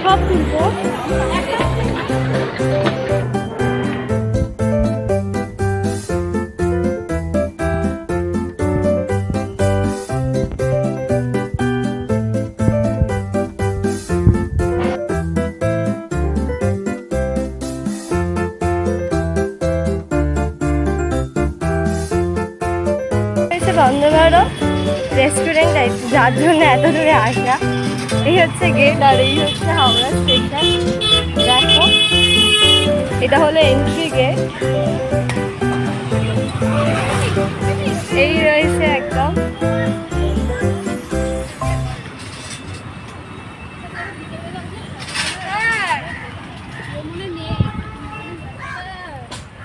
সব তুলবো। বন্দে ভারত রেস্টুরেন্ট যার জন্য এত দূরে আসা। এই হচ্ছে গেট আর এই হচ্ছে হাওড়া স্টেশন। দেখো এটা হলো এন্ট্রি গেট। এই রয়েছে একদম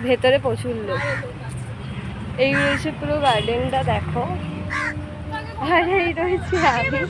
ভেতরে প্রচুর লোক। এই রয়েছে পুরো গার্ডেনটা দেখো। আর এই রয়েছে আমি।